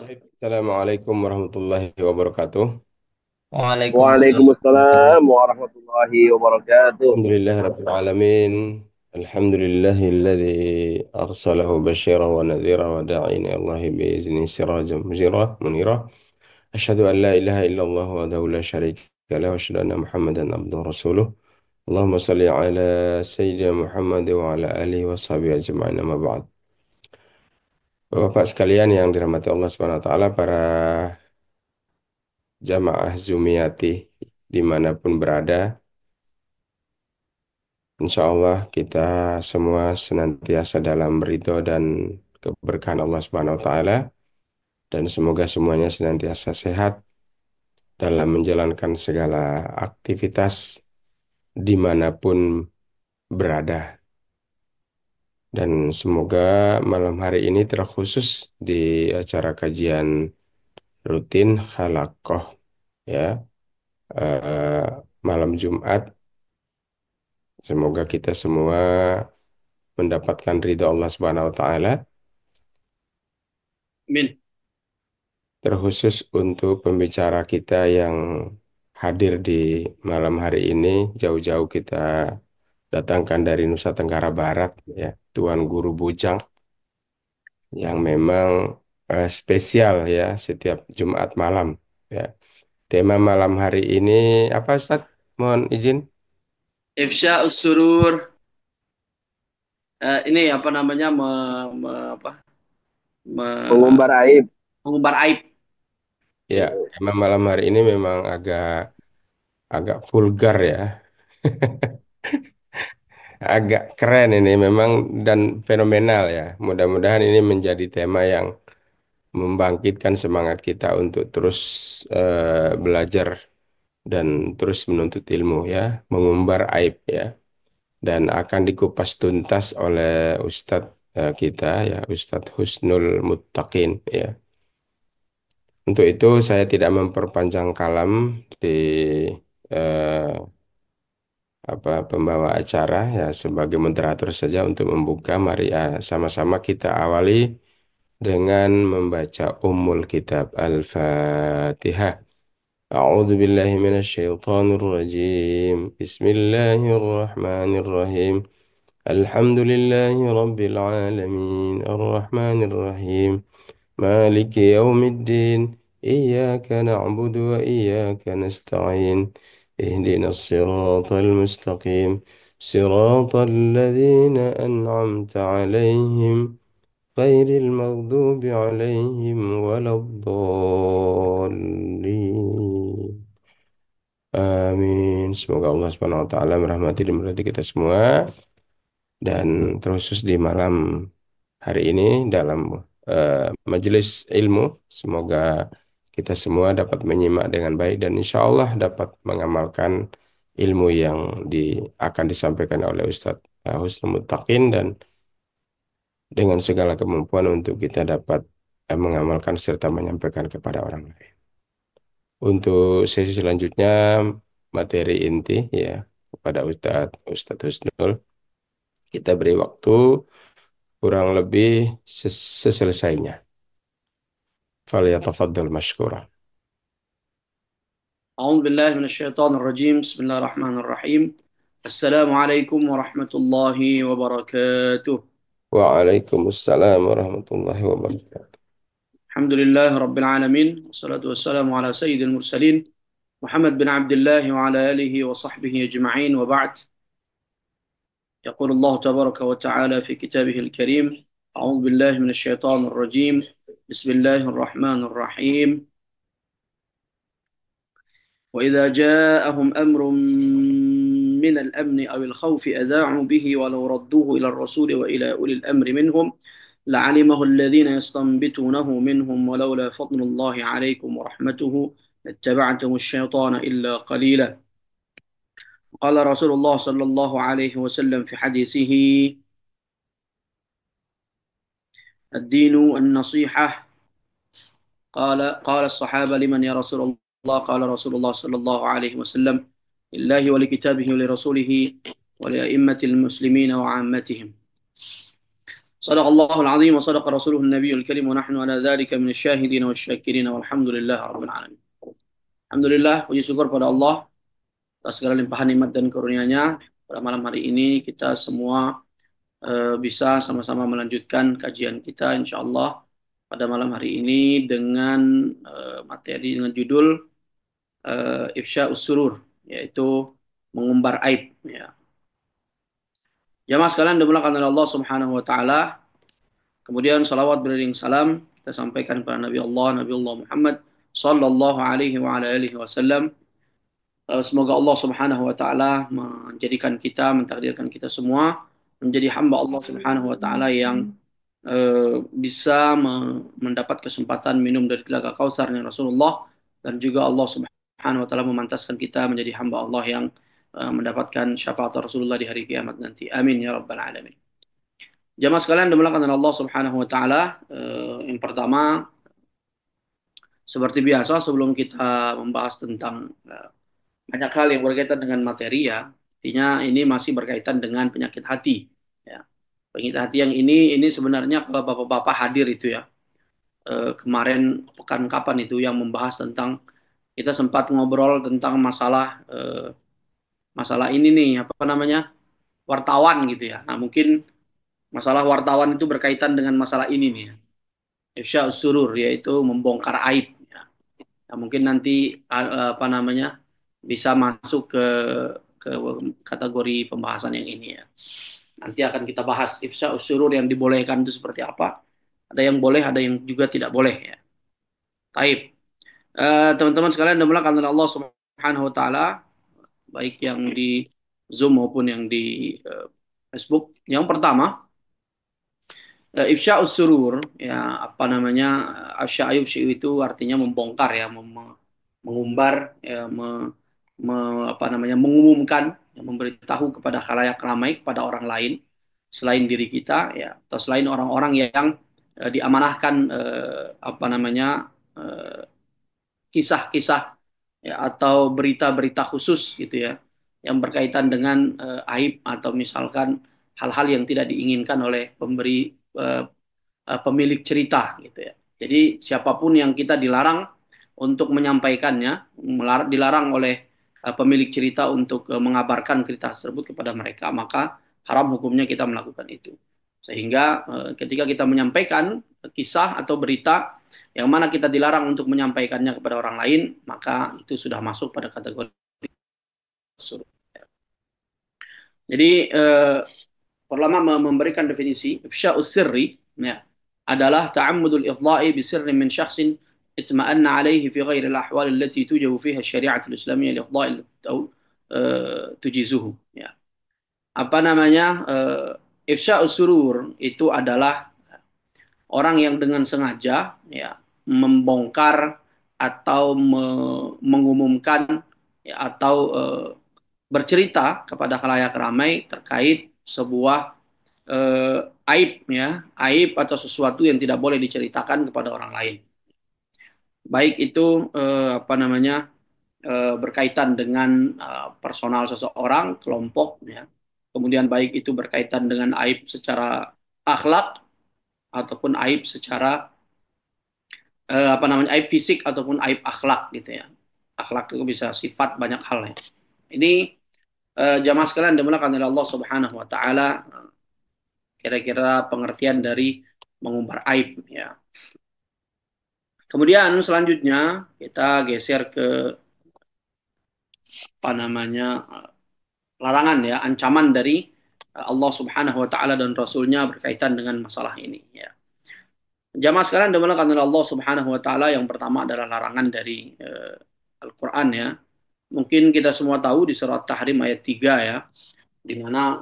Baik. Assalamualaikum warahmatullahi wabarakatuh. Waalaikumsalam. Alhamdulillah. Waalaikumsalam warahmatullahi wabarakatuh. Alhamdulillah Rabbil Alamin. Alhamdulillahilladzi arsalahu basyira wa nadhira wa da'ina Allah bi'izni sirajan munira. Asyhadu an la ilaha illallah wa la syarika lahu wa asyhadu anna Muhammadan abduhu wa rasuluh. Allahumma salli ala Sayyidina Muhammad wa ala alihi wa sahbihi ajma'in amma ba'd. Bapak sekalian yang dirahmati Allah Subhanahu wa taala, para jamaah Zumiyati dimanapun berada, insya Allah kita semua senantiasa dalam ridho dan keberkahan Allah Subhanahu wa taala, dan semoga semuanya senantiasa sehat dalam menjalankan segala aktivitas dimanapun berada. Dan semoga malam hari ini terkhusus di acara kajian rutin Halaqah, ya, malam Jumat. Semoga kita semua mendapatkan ridho Allah Subhanahu wa taala, Min. terkhusus untuk pembicara kita yang hadir di malam hari ini. Jauh-jauh kita datangkan dari Nusa Tenggara Barat, ya, Tuan Guru Bujang, yang memang spesial, ya, setiap Jumat malam, ya. Tema malam hari ini apa, Ustaz? Mohon izin. Ifsya Surur. Ini apa namanya me- Mengumbar aib. mengumbar aib. Ya, tema malam hari ini memang agak agak vulgar, ya. Agak keren ini memang, dan fenomenal, ya. Mudah-mudahan ini menjadi tema yang membangkitkan semangat kita untuk terus belajar dan terus menuntut ilmu, ya, mengumbar aib, ya, dan akan dikupas tuntas oleh Ustadz kita, ya, Ustadz Husnul Muttaqin, ya. Untuk itu saya tidak memperpanjang kalam di eh, pembawa acara, ya, sebagai moderator saja untuk membuka. Mari sama-sama kita awali dengan membaca Ummul Kitab Al-Fatihah. A'udzu billahi minasyaitonir rajim. Bismillahirrahmanirrahim. Alhamdulillahi rabbil alamin. Arrahmanir rahim. مالك يوم الدين. إياك نعبد وإياك نستعين. اهدنا الصراط المستقيم. صراط الذين أنعمت عليهم غير المغضوب عليهم ولا الضالين. Amin. Semoga Allah Subhanahu wa taala merahmati dan memberkati kita semua, dan terkhusus di malam hari ini dalam eh, majelis ilmu. Semoga kita semua dapat menyimak dengan baik dan insya Allah dapat mengamalkan ilmu yang akan disampaikan oleh Ustadz Husnul Muttaqin, dan dengan segala kemampuan untuk kita dapat mengamalkan serta menyampaikan kepada orang lain. Untuk sesi selanjutnya, materi inti, ya, kepada Ustadz Husnul, kita beri waktu kurang lebih seselesainya. Falyatafaddal mashkura. A'udzu billahi minasyaitonir rajim. Bismillahirrahmanirrahim. Assalamualaikum warahmatullahi wabarakatuh. Waalaikumsalam warahmatullahi wabarakatuh. Alhamdulillah rabbil alamin. Wassalatu wassalamu ala sayyidil mursalin. Muhammad bin Abdullah wa ala alihi wa sahbihi ajma'in wa ba'd. يقول الله تبارك وتعالى في كتابه الكريم: أعوذ بالله من الشيطان الرجيم. بسم الله الرحمن الرحيم. وإذا جاءهم أمر من الأمن أو الخوف أذاعوا به ولو ردوه إلى الرسول وإلى أولي الأمر منهم لعلمه الذين يستنبتونه منهم ولولا فضل الله عليكم ورحمته لاتبعتم الشيطان إلا قليلا. قال رسول الله صلى الله عليه وسلم في حديثه: الدين النصيحة. قال الصحابة: لمن يا رسول الله؟ قال رسول الله صلى الله عليه وسلم: لله ولكتابه ولرسوله ولأئمة المسلمين وعامتهم. صدق الله العظيم وصدق رسوله النبي الكريم ونحن على ذلك من الشاهدين والشاكرين والحمد لله رب العالمين. Alhamdulillah, puji syukur pada Allah atas segala limpahan nikmat dan karunia-Nya. Pada malam hari ini kita semua bisa sama-sama melanjutkan kajian kita insya Allah pada malam hari ini dengan materi dengan judul Ifsya Surur, yaitu mengumbar aib. Ya. Jamaah sekalian dimulakan oleh Allah Subhanahu Wa Taala. Kemudian salawat beriring salam kita sampaikan kepada Nabi Allah Muhammad sallallahu alaihi wa ala alihi wasallam. Semoga Allah Subhanahu wa taala menjadikan kita, mentakdirkan kita semua menjadi hamba Allah Subhanahu wa taala yang bisa mendapat kesempatan minum dari telaga Kautsarnya Rasulullah, dan juga Allah Subhanahu wa taala memantaskan kita menjadi hamba Allah yang mendapatkan syafaat Rasulullah di hari kiamat nanti. Amin ya rabbal alamin. Jamaah sekalian dimulakan oleh Allah Subhanahu wa taala, yang pertama seperti biasa sebelum kita membahas tentang banyak hal yang berkaitan dengan materi, ya, artinya ini masih berkaitan dengan penyakit hati, ya. Penyakit hati yang ini sebenarnya kalau bapak-bapak hadir itu ya, kemarin pekan kapan itu yang membahas tentang, kita sempat ngobrol tentang masalah masalah ini nih apa namanya, wartawan gitu ya. Nah mungkin masalah wartawan itu berkaitan dengan masalah ini nih ya. Ifsya surur, yaitu membongkar aib, ya. Nah, mungkin nanti apa namanya bisa masuk ke kategori pembahasan yang ini ya. Nanti akan kita bahas ifsya usurur yang dibolehkan itu seperti apa. Ada yang boleh, ada yang juga tidak boleh ya. Taib. Teman-teman sekalian dimulakan oleh Allah Subhanahu wa taala, baik yang di Zoom maupun yang di Facebook. Yang pertama, ifsya usurur ya, apa namanya, afsya itu artinya membongkar ya, mengumbar ya, apa namanya, mengumumkan, ya, memberitahu kepada khalayak ramai, kepada orang lain selain diri kita ya, atau selain orang-orang yang diamanahkan apa namanya, kisah-kisah ya, atau berita-berita khusus gitu ya, yang berkaitan dengan aib atau misalkan hal-hal yang tidak diinginkan oleh pemberi pemilik cerita gitu ya. Jadi siapapun yang kita dilarang untuk menyampaikannya, dilarang oleh pemilik cerita untuk mengabarkan cerita tersebut kepada mereka, maka haram hukumnya kita melakukan itu. Sehingga ketika kita menyampaikan kisah atau berita yang mana kita dilarang untuk menyampaikannya kepada orang lain, maka itu sudah masuk pada kategori suruh. Jadi ulama memberikan definisi ifsya'us sirri ya, adalah ta'ammudul ifdha'i bi sirrin min syakhsin itma'anna 'alaihi fi ghairi al-ahwal allati tujibu fiha asy-syari'atu al-islamiyyah li-ifdha'i atau tujizuhu ya. Apa namanya, ifsya'us surur itu adalah orang yang dengan sengaja ya membongkar atau mengumumkan ya, atau bercerita kepada khalayak ramai terkait sebuah aib ya, aib atau sesuatu yang tidak boleh diceritakan kepada orang lain. Baik itu apa namanya, berkaitan dengan personal seseorang, kelompok ya. Kemudian baik itu berkaitan dengan aib secara akhlak ataupun aib secara apa namanya, aib fisik ataupun aib akhlak gitu ya. Akhlak itu bisa sifat banyak hal ya. Ini jamaah sekalian dimulakan oleh Allah Subhanahu wa taala, kira-kira pengertian dari mengumbar aib ya. Kemudian selanjutnya kita geser ke apa namanya, larangan ya, ancaman dari Allah Subhanahu wa taala dan rasulnya berkaitan dengan masalah ini ya. Jamaah sekalian dimulakan oleh Allah Subhanahu wa taala, yang pertama adalah larangan dari Al-Qur'an ya. Mungkin kita semua tahu di surat Tahrim ayat 3 ya, di mana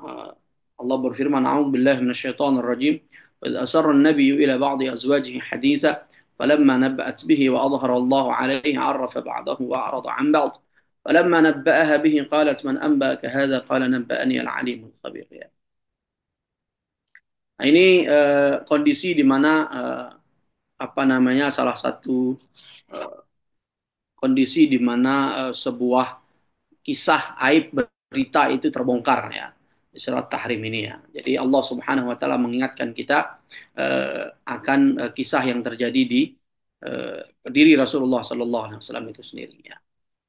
Allah berfirman, "A'udzubillahi minasyaitonir rajim. Wa idza asarra an-nabiyyu ila ba'di azwajihi haditsa falamma nabba'at bihi wa adhhara Allahu 'alaihi 'arrafa ba'dahu wa a'rada 'an ba'd. Falamma nabba'aha bihi qalat man anba'aka hadza qala nabba'ani al-'alimul khabir." Ya. Nah, ini kondisi di mana apa namanya, salah satu uh, kondisi di mana sebuah kisah aib berita itu terbongkar ya. surat Tahrim ini ya. Jadi Allah Subhanahu wa taala mengingatkan kita akan kisah yang terjadi di diri Rasulullah sallallahu alaihi wasallam itu sendiri ya.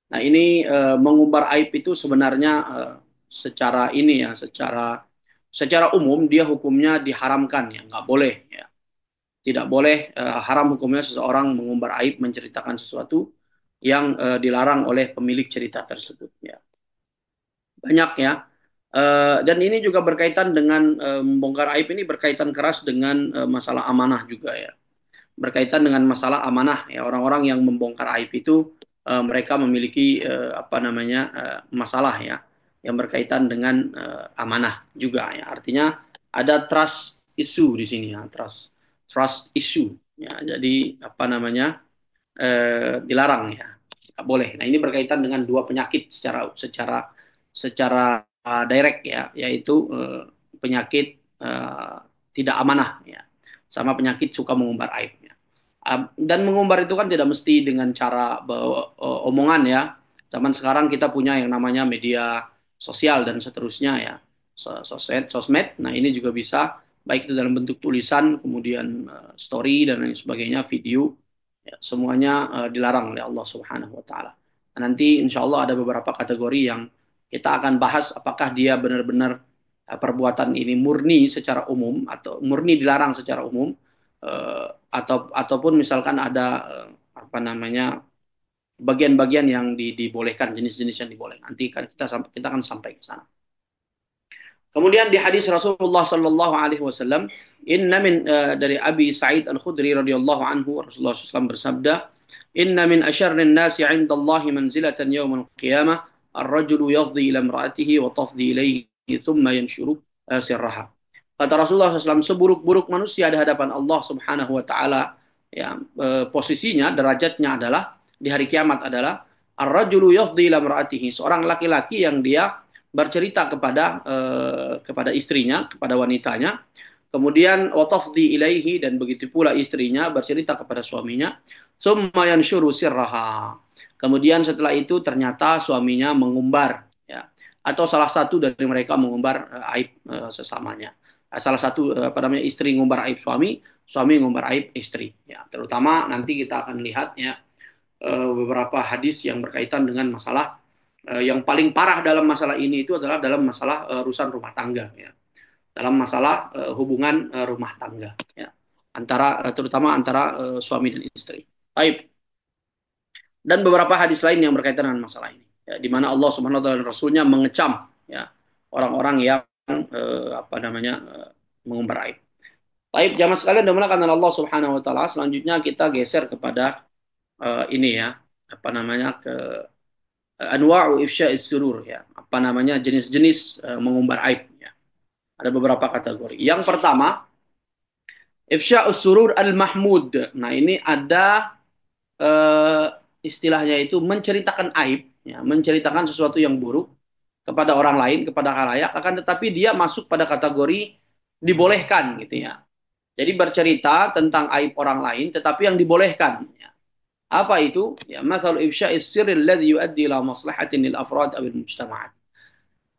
Nah, ini mengumbar aib itu sebenarnya secara ini ya, secara umum dia hukumnya diharamkan ya, nggak boleh ya. Tidak boleh haram hukumnya seseorang mengumbar aib, menceritakan sesuatu yang dilarang oleh pemilik cerita tersebut ya. Banyak ya. Dan ini juga berkaitan dengan membongkar aib ini berkaitan keras dengan masalah amanah juga ya. Berkaitan dengan masalah amanah ya, orang-orang yang membongkar aib itu mereka memiliki apa namanya masalah ya yang berkaitan dengan amanah juga ya. Artinya ada trust issue di sini ya, trust issue ya. Jadi apa namanya dilarang ya, nggak boleh. Nah, ini berkaitan dengan dua penyakit secara direct ya, yaitu penyakit tidak amanah ya, sama penyakit suka mengumbar aib ya. Dan mengumbar itu kan tidak mesti dengan cara omongan ya. Zaman sekarang kita punya yang namanya media sosial dan seterusnya ya, sosmed. Nah, ini juga bisa baik itu dalam bentuk tulisan, kemudian story dan lain sebagainya, video. Ya, semuanya dilarang oleh Allah Subhanahu wa taala. Nah, nanti insya Allah ada beberapa kategori yang kita akan bahas apakah dia benar-benar perbuatan ini murni secara umum atau murni dilarang secara umum ataupun misalkan ada apa namanya bagian-bagian yang dibolehkan, jenis-jenis yang dibolehkan. Nanti kan kita akan sampai ke sana. Kemudian di hadis Rasulullah sallallahu alaihi wasallam, inna min dari Abi Sa'id Al-Khudri radhiyallahu anhu, Rasulullah SAW bersabda, inna min asyarrin nasi 'inda Allah manzilatan yawm al-qiyamah ar-rajulu yafdi ila imra'atihi wa tafdi ilayhi thumma yanshuru sirraha. Kata Rasulullah SAW, seburuk-buruk manusia di hadapan Allah Subhanahu wa taala ya, posisinya derajatnya adalah di hari kiamat adalah ar-rajulu yafdi ila imra'atihi, seorang laki-laki yang dia bercerita kepada istrinya, kepada wanitanya. Kemudian watafdi ilaihi, dan begitu pula istrinya bercerita kepada suaminya. Summa yanshuru sirraha. Kemudian setelah itu ternyata suaminya mengumbar ya, atau salah satu dari mereka mengumbar aib sesamanya. Salah satu apa namanya istri mengumbar aib suami, suami mengumbar aib istri ya. Terutama nanti kita akan lihat ya beberapa hadis yang berkaitan dengan masalah yang paling parah dalam masalah ini itu adalah dalam masalah urusan rumah tangga ya. Dalam masalah hubungan rumah tangga ya. Terutama antara suami dan istri. Baik. Dan beberapa hadis lain yang berkaitan dengan masalah ini ya, di mana Allah Subhanahu wa taala dan Rasulnya mengecam ya orang-orang yang apa namanya mengumbar aib. Baik, jamaah sekalian dimulakan oleh Allah Subhanahu wa taala. Selanjutnya kita geser kepada ini ya, apa namanya ke anwa'u ifsya'is surur ya. Apa namanya jenis-jenis mengumbar aib ya. Ada beberapa kategori. Yang pertama, ifsya'us surur al-mahmud. Nah, ini ada uh, istilahnya itu menceritakan aib ya, menceritakan sesuatu yang buruk kepada orang lain, kepada khalayak, akan tetapi dia masuk pada kategori dibolehkan gitu ya. Jadi bercerita tentang aib orang lain tetapi yang dibolehkan ya. Apa itu? Ya, mathal ifsya'is sirril ladzi yuaddi ila maslahatin lil afrad aw mujtama'at.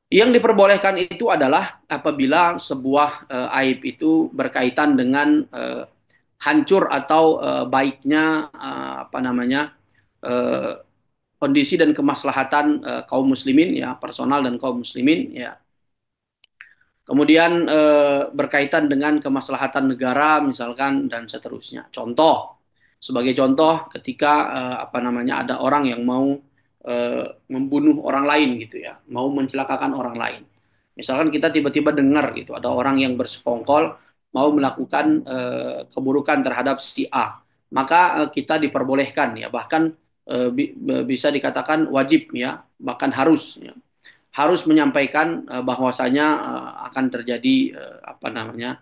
Yang diperbolehkan itu adalah apabila sebuah aib itu berkaitan dengan hancur atau baiknya apa namanya uh, kondisi dan kemaslahatan kaum muslimin ya, personal dan kaum muslimin ya. Kemudian berkaitan dengan kemaslahatan negara misalkan dan seterusnya. Sebagai contoh ketika apa namanya ada orang yang mau membunuh orang lain gitu ya, mau mencelakakan orang lain. Misalkan kita tiba-tiba dengar gitu ada orang yang bersekongkol mau melakukan keburukan terhadap si A, maka kita diperbolehkan ya, bahkan bisa dikatakan wajib ya, bahkan harus ya, harus menyampaikan bahwasanya akan terjadi apa namanya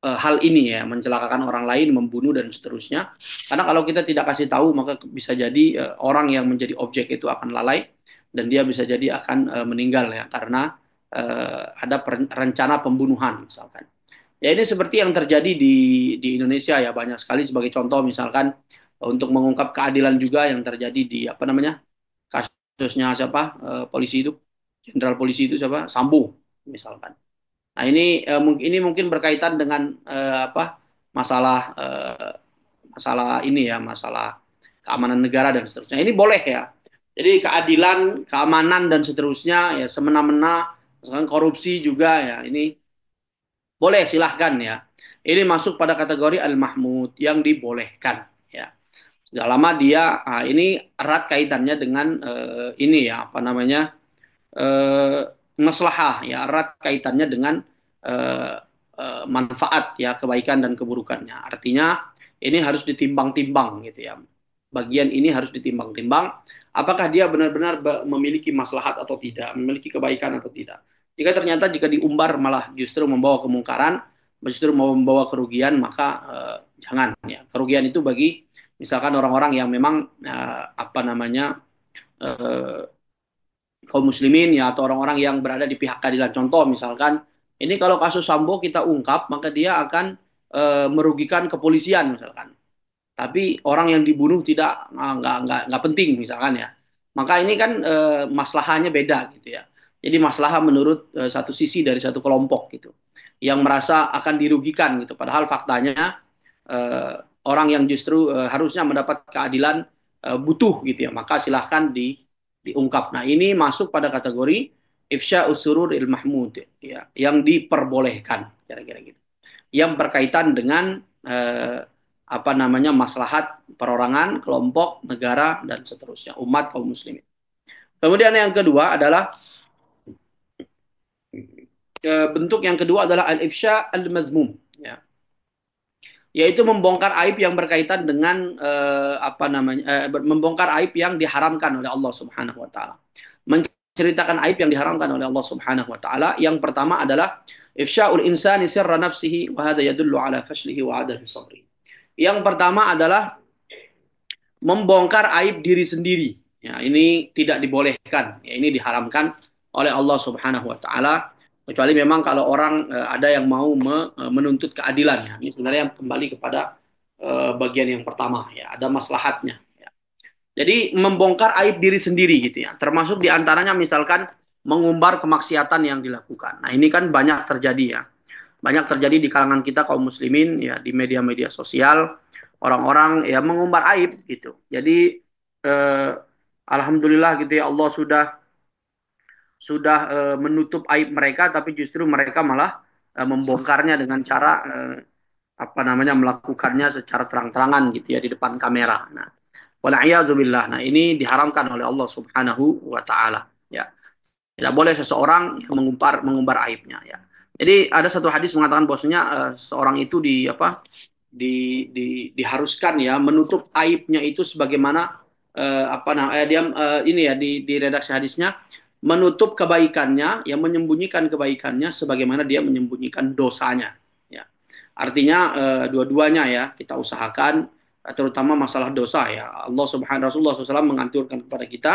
hal ini ya, mencelakakan orang lain, membunuh dan seterusnya. Karena kalau kita tidak kasih tahu maka bisa jadi orang yang menjadi objek itu akan lalai dan dia bisa jadi akan meninggal ya karena ada rencana pembunuhan misalkan. Ya, ini seperti yang terjadi di Indonesia ya, banyak sekali. Sebagai contoh misalkan untuk mengungkap keadilan juga yang terjadi di apa namanya kasusnya siapa polisi itu. Jenderal polisi itu siapa? Sambo misalkan. Nah, ini mungkin berkaitan dengan apa? Masalah masalah ini ya, masalah keamanan negara dan seterusnya. Ini boleh ya. Jadi keadilan, keamanan dan seterusnya ya semena-mena, misalkan korupsi juga ya. Ini boleh silahkan ya. Ini masuk pada kategori al-mahmud yang dibolehkan ya. Sudah lama dia ini erat kaitannya dengan ini ya apa namanya eh, maslahah ya erat kaitannya dengan eh, manfaat ya kebaikan dan keburukannya. Artinya ini harus ditimbang-timbang gitu ya. Bagian ini harus ditimbang-timbang. Apakah dia benar-benar memiliki maslahat atau tidak, memiliki kebaikan atau tidak. Jika diumbar malah justru membawa kemungkaran, justru mau membawa kerugian, maka jangan ya. Kerugian itu bagi misalkan orang-orang yang memang apa namanya eh, kaum muslimin ya atau orang-orang yang berada di pihak keadilan. Contoh misalkan ini kalau kasus Sambo kita ungkap maka dia akan merugikan kepolisian misalkan. Tapi orang yang dibunuh tidak nggak penting misalkan ya. Maka ini kan maslahahnya beda gitu ya. Jadi maslahah menurut satu sisi dari satu kelompok gitu yang merasa akan dirugikan gitu. Padahal faktanya eh, orang yang justru harusnya mendapat keadilan butuh gitu ya. Maka silahkan diungkap. Nah ini masuk pada kategori ifsya usurur il mahmud ya, yang diperbolehkan kira-kira gitu. Yang berkaitan dengan apa namanya maslahat perorangan, kelompok, negara dan seterusnya, umat kaum muslimin. Kemudian yang kedua adalah bentuk yang kedua adalah al-ifsya al-mazmum ya. Yaitu membongkar aib yang berkaitan dengan apa namanya membongkar aib yang diharamkan oleh Allah Subhanahu wa taala. Menceritakan aib yang diharamkan oleh Allah Subhanahu wa taala. Yang pertama adalah ifsya'ul insani sirra nafsihi wa hadha yadullu ala fashlihi wa adami sabri. Yang pertama adalah membongkar aib diri sendiri. Ya, ini tidak dibolehkan. Ya, ini diharamkan oleh Allah Subhanahu wa taala kecuali memang kalau orang ada yang mau menuntut keadilan ya. Ini sebenarnya kembali kepada bagian yang pertama ya, ada maslahatnya ya. Jadi membongkar aib diri sendiri gitu ya. Termasuk diantaranya misalkan mengumbar kemaksiatan yang dilakukan. Nah, ini kan banyak terjadi ya. Banyak terjadi di kalangan kita kaum muslimin ya di media-media sosial orang-orang ya mengumbar aib gitu. Jadi eh, alhamdulillah gitu ya Allah sudah menutup aib mereka tapi justru mereka malah membongkarnya dengan cara apa namanya melakukannya secara terang-terangan gitu ya di depan kamera. Nah, wala'iyadzubillah. Nah, ini diharamkan oleh Allah Subhanahu wa taala ya. Tidak boleh seseorang mengumbar mengumbar aibnya ya. Jadi ada satu hadis mengatakan bahwasanya seorang itu diharuskan ya menutup aibnya itu sebagaimana apa namanya dia ini ya di redaksi hadisnya menutup kebaikannya yang menyembunyikan kebaikannya sebagaimana dia menyembunyikan dosanya ya. Artinya dua-duanya ya kita usahakan terutama masalah dosa ya. Allah Subhanahu Rasulullah SAW menganjurkan kepada kita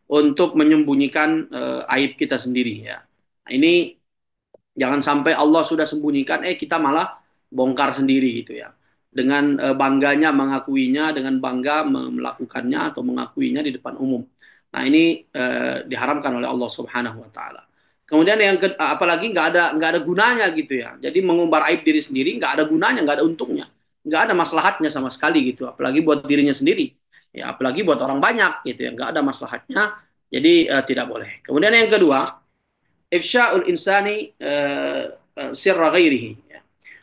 untuk menyembunyikan aib kita sendiri ya. Nah, ini jangan sampai Allah sudah sembunyikan, kita malah bongkar sendiri gitu ya. Dengan bangganya mengakuinya, dengan bangga melakukannya atau mengakuinya di depan umum. Nah ini diharamkan oleh Allah Subhanahu Wa Taala. Kemudian apalagi nggak ada gunanya gitu ya. Jadi mengumbar aib diri sendiri nggak ada gunanya, nggak ada untungnya, nggak ada maslahatnya sama sekali gitu. Apalagi buat dirinya sendiri, ya apalagi buat orang banyak gitu ya, nggak ada maslahatnya. Jadi tidak boleh. Kemudian yang kedua, إفشاء الإنسان سر غيره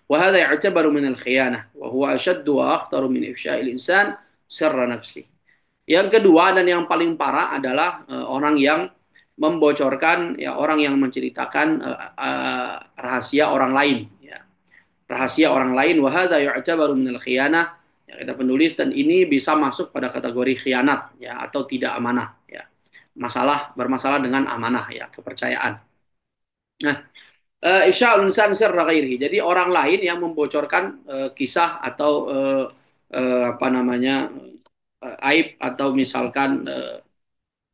وهذا يعتبر من الخيانة وهو أشد وأخطر من إفشاء الإنسان سر نفسه. Yang kedua dan yang paling parah adalah orang yang membocorkan ya orang yang menceritakan rahasia orang lain ya. Rahasia orang lain wa hadza yu'tabaru minal khiyanah ya kata penulis dan ini bisa masuk pada kategori khianat ya atau tidak amanah ya. Bermasalah dengan amanah ya, kepercayaan. Nah, ifsya'ul insan sirra ghairihi. Jadi orang lain yang membocorkan kisah atau apa namanya aib atau misalkan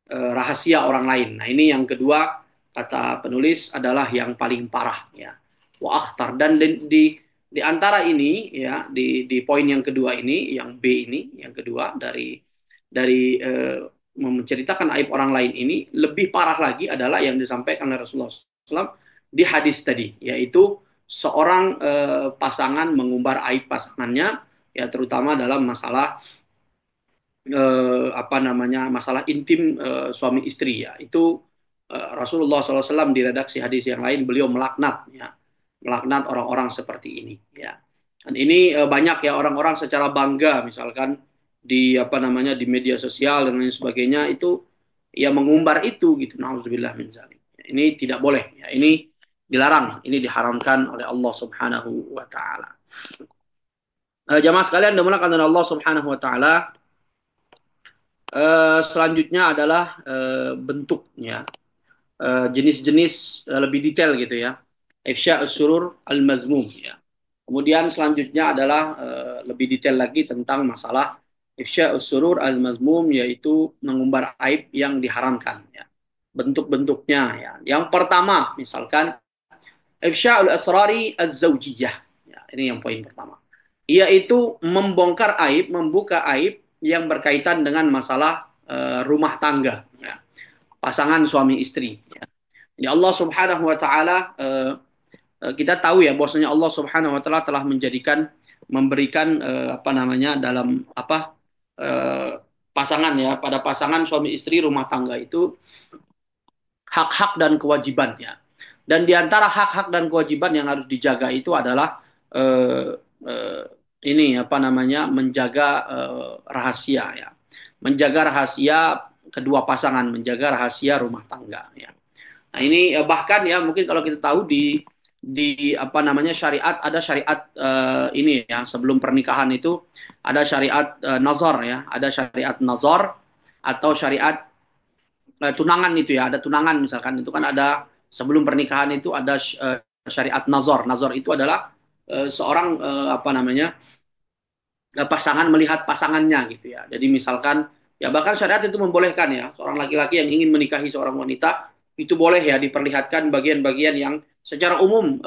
rahasia orang lain. Nah, ini yang kedua kata penulis adalah yang paling parah ya. Wa akhtar dan di antara ini ya di poin yang kedua ini yang B ini yang kedua dari menceritakan aib orang lain ini lebih parah lagi adalah yang disampaikan oleh Rasulullah SAW di hadis tadi, yaitu seorang pasangan mengumbar aib pasangannya, ya terutama dalam masalah apa namanya masalah intim suami istri ya itu Rasulullah SAW di redaksi hadis yang lain beliau melaknat ya melaknat orang-orang seperti ini ya dan ini banyak ya orang-orang secara bangga misalkan di apa namanya di media sosial dan lain sebagainya itu ya mengumbar itu gitu nauzubillah min zalik ini tidak boleh ya ini dilarang ini diharamkan oleh Allah Subhanahu wa taala. Jamaah sekalian dimulakan oleh Allah Subhanahu wa taala. Selanjutnya adalah bentuknya, jenis-jenis lebih detail gitu ya. Ifsya surur al-mazmum ya. Kemudian selanjutnya adalah lebih detail lagi tentang masalah ifsya surur al-mazmum yaitu mengumbar aib yang diharamkan ya. Bentuk-bentuknya ya. Yang pertama misalkan ifsya al-asrari az-zawjiyah. Ya, ini yang poin pertama. Yaitu membongkar aib, membuka aib yang berkaitan dengan masalah rumah tangga, ya. Pasangan suami istri. Ya. Jadi Allah Subhanahu Wa Taala kita tahu ya bahwasanya Allah Subhanahu Wa Taala telah menjadikan memberikan apa namanya dalam apa pasangan ya pada pasangan suami istri rumah tangga itu hak-hak dan kewajibannya. Dan di antara hak-hak dan kewajiban yang harus dijaga itu adalah eh, eh, ini apa namanya menjaga rahasia ya, menjaga rahasia kedua pasangan, menjaga rahasia rumah tangga ya. Nah ini bahkan ya mungkin kalau kita tahu di apa namanya syariat ada syariat ini ya sebelum pernikahan itu ada syariat nazar ya, ada syariat nazar atau syariat tunangan itu ya, ada tunangan misalkan itu kan ada sebelum pernikahan itu ada syariat nazar. Nazar itu adalah seorang apa namanya pasangan melihat pasangannya gitu ya. Jadi misalkan ya bahkan syariat itu membolehkan ya seorang laki-laki yang ingin menikahi seorang wanita itu boleh ya diperlihatkan bagian-bagian yang secara umum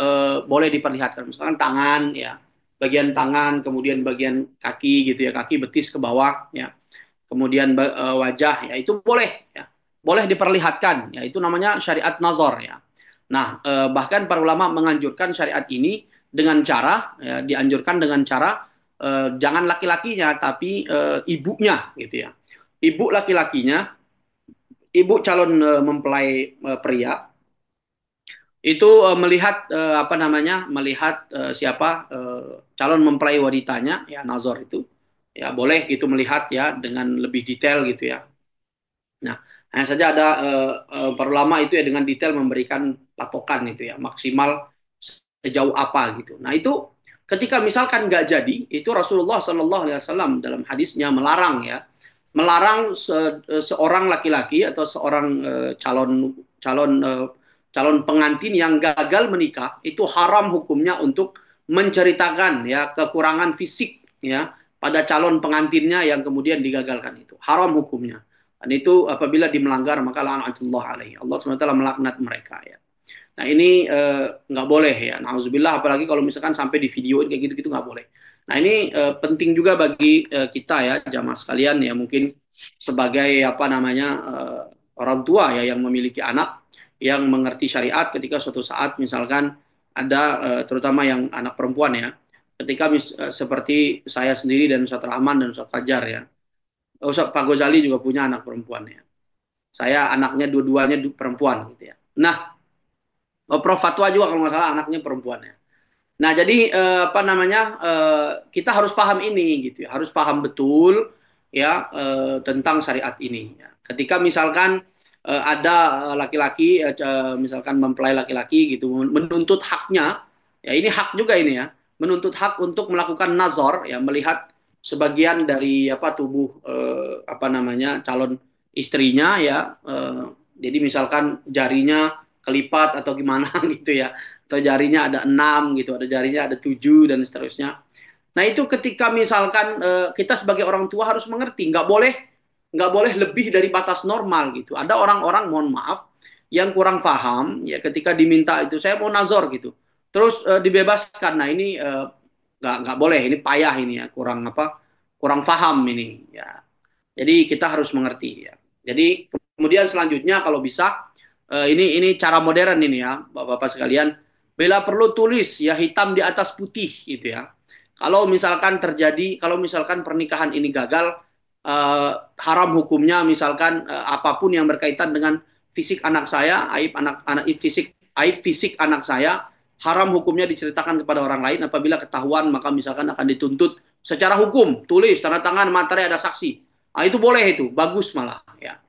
boleh diperlihatkan. Misalkan tangan ya, bagian tangan, kemudian bagian kaki gitu ya, kaki betis ke bawah ya. Kemudian wajah ya itu boleh ya. Boleh diperlihatkan ya itu namanya syariat nazar ya. Nah, bahkan para ulama menganjurkan syariat ini dengan cara ya, dianjurkan dengan cara jangan laki-lakinya tapi ibunya gitu ya. Ibu laki-lakinya, ibu calon mempelai pria itu melihat apa namanya? Melihat siapa calon mempelai wanitanya ya nazar itu ya boleh gitu melihat ya dengan lebih detail gitu ya. Nah, hanya saja ada para ulama itu ya dengan detail memberikan patokan itu ya maksimal sejauh apa gitu. Nah itu ketika misalkan nggak jadi, itu Rasulullah Shallallahu Alaihi Wasallam dalam hadisnya melarang ya, melarang seorang laki-laki atau seorang calon calon calon pengantin yang gagal menikah itu haram hukumnya untuk menceritakan ya kekurangan fisik ya pada calon pengantinnya yang kemudian digagalkan itu haram hukumnya. Dan itu apabila dimelanggar maka laknatullah alaihi. Allah SWT melaknat mereka ya. Nah ini nggak boleh ya. Nauzubillah apalagi kalau misalkan sampai di videoin kayak gitu-gitu nggak boleh. Nah ini penting juga bagi kita ya jamaah sekalian ya mungkin sebagai apa namanya orang tua ya yang memiliki anak yang mengerti syariat ketika suatu saat misalkan ada terutama yang anak perempuan ya ketika seperti saya sendiri dan Ustaz Rahman dan Ustaz Fajar ya Ustaz Pak Gozali juga punya anak perempuan ya saya anaknya dua-duanya perempuan gitu ya nah Prof Fatwa juga kalau nggak salah anaknya perempuan ya. Nah jadi apa namanya kita harus paham ini gitu ya, harus paham betul ya tentang syariat ini. Ya. Ketika misalkan ada laki-laki misalkan mempelai laki-laki gitu menuntut haknya, ya ini hak juga ini ya, menuntut hak untuk melakukan nazar ya melihat sebagian dari apa tubuh apa namanya calon istrinya ya. Jadi misalkan jarinya kelipat atau gimana gitu ya atau jarinya ada 6 gitu, ada jarinya ada 7 dan seterusnya. Nah itu ketika misalkan kita sebagai orang tua harus mengerti, nggak boleh lebih dari batas normal gitu. Ada orang-orang mohon maaf yang kurang paham ya ketika diminta itu saya mau nazar gitu, terus dibebaskan. Nah ini nggak boleh, ini payah ini ya, kurang apa, kurang paham ini ya. Jadi kita harus mengerti ya. Jadi kemudian selanjutnya kalau bisa ini cara modern ini ya Bapak-bapak sekalian. Bila perlu tulis ya hitam di atas putih gitu ya. Kalau misalkan pernikahan ini gagal, haram hukumnya misalkan apapun yang berkaitan dengan fisik anak saya, aib fisik anak saya, haram hukumnya diceritakan kepada orang lain. Apabila ketahuan maka misalkan akan dituntut secara hukum, tulis tanda tangan materai ada saksi. Nah, itu boleh itu, bagus malah ya.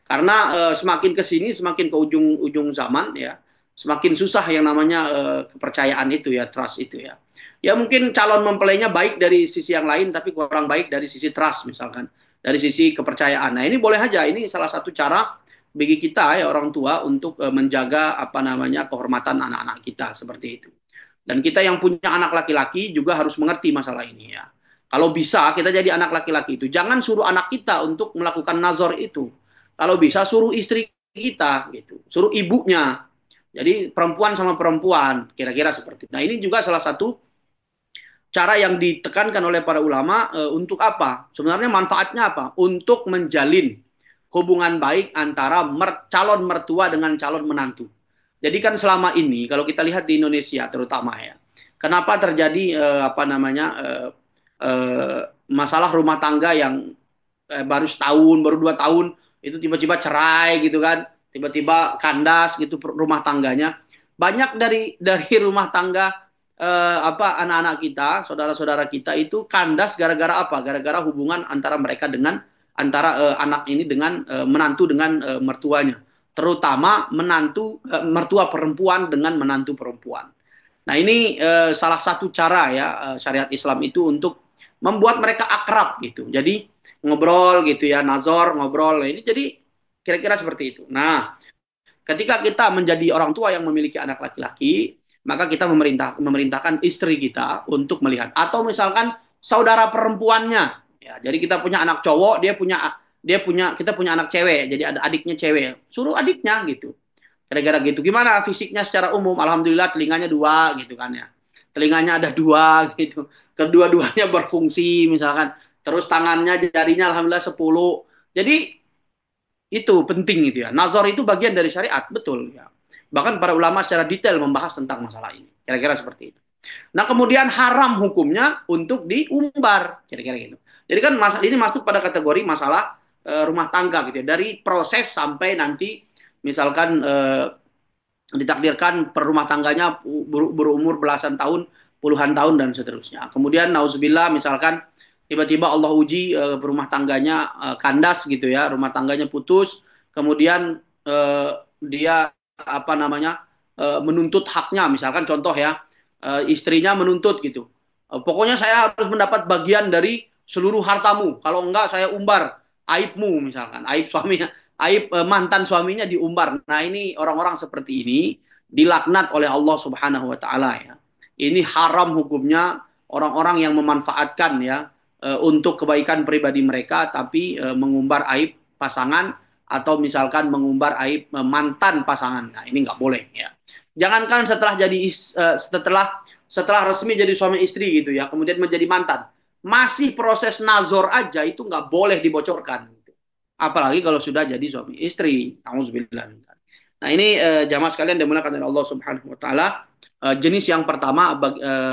Karena semakin ke sini, semakin ke ujung-ujung zaman ya, semakin susah yang namanya kepercayaan itu ya, trust itu ya. Ya mungkin calon mempelainya baik dari sisi yang lain, tapi kurang baik dari sisi trust misalkan, dari sisi kepercayaan. Nah ini boleh aja, ini salah satu cara bagi kita ya orang tua untuk menjaga apa namanya kehormatan anak-anak kita seperti itu. Dan kita yang punya anak laki-laki juga harus mengerti masalah ini ya. Kalau bisa kita jadi anak laki-laki itu, jangan suruh anak kita untuk melakukan nazar itu. Kalau bisa suruh istri kita gitu, suruh ibunya. Jadi perempuan sama perempuan, kira-kira seperti itu. Nah, ini juga salah satu cara yang ditekankan oleh para ulama untuk apa? Sebenarnya manfaatnya apa? Untuk menjalin hubungan baik antara calon mertua dengan calon menantu. Jadi kan selama ini kalau kita lihat di Indonesia terutama ya, kenapa terjadi apa namanya masalah rumah tangga yang baru setahun, baru 2 tahun itu tiba-tiba cerai gitu kan, tiba-tiba kandas gitu rumah tangganya. Banyak dari rumah tangga apa anak-anak kita, saudara-saudara kita itu kandas gara-gara apa? Gara-gara hubungan antara mereka dengan antara anak ini dengan menantu dengan mertuanya. Terutama mertua perempuan dengan menantu perempuan. Nah, ini salah satu cara ya syariat Islam itu untuk membuat mereka akrab gitu. Jadi ngobrol gitu ya, nazar, ngobrol. Ini jadi kira-kira seperti itu. Nah, ketika kita menjadi orang tua yang memiliki anak laki-laki, maka kita memerintahkan istri kita untuk melihat atau misalkan saudara perempuannya. Ya, jadi kita punya anak cowok, kita punya anak cewek, jadi ada adiknya cewek. Suruh adiknya gitu. Kira-kira gitu. Gimana fisiknya secara umum? Alhamdulillah telinganya dua gitu kan ya. Telinganya ada dua gitu. Kedua-duanya berfungsi misalkan. Terus tangannya, jarinya alhamdulillah 10. Jadi itu penting itu ya. Nazar itu bagian dari syariat, betul ya. Bahkan para ulama secara detail membahas tentang masalah ini. Kira-kira seperti itu. Nah, kemudian haram hukumnya untuk diumbar, kira-kira gitu. Jadi kan masalah ini masuk pada kategori masalah rumah tangga gitu ya. Dari proses sampai nanti misalkan ditakdirkan perumah tangganya berumur belasan tahun, puluhan tahun dan seterusnya. Kemudian nauzubillah misalkan tiba-tiba Allah uji rumah tangganya kandas gitu ya, rumah tangganya putus, kemudian dia apa namanya menuntut haknya, misalkan contoh ya istrinya menuntut gitu, pokoknya saya harus mendapat bagian dari seluruh hartamu, kalau enggak saya umbar aibmu misalkan, aib suaminya, aib mantan suaminya diumbar. Nah ini orang-orang seperti ini dilaknat oleh Allah Subhanahu Wa Taala ya. Ini haram hukumnya orang-orang yang memanfaatkan ya untuk kebaikan pribadi mereka, tapi mengumbar aib pasangan atau misalkan mengumbar aib mantan pasangan. Nah, ini nggak boleh ya. Jangankan setelah resmi jadi suami istri gitu ya, kemudian menjadi mantan, masih proses nazor aja itu nggak boleh dibocorkan. Apalagi kalau sudah jadi suami istri. Auzubillah. Nah ini jamaah sekalian dimuliakan oleh Allah Subhanahu Wa Taala. Jenis yang pertama,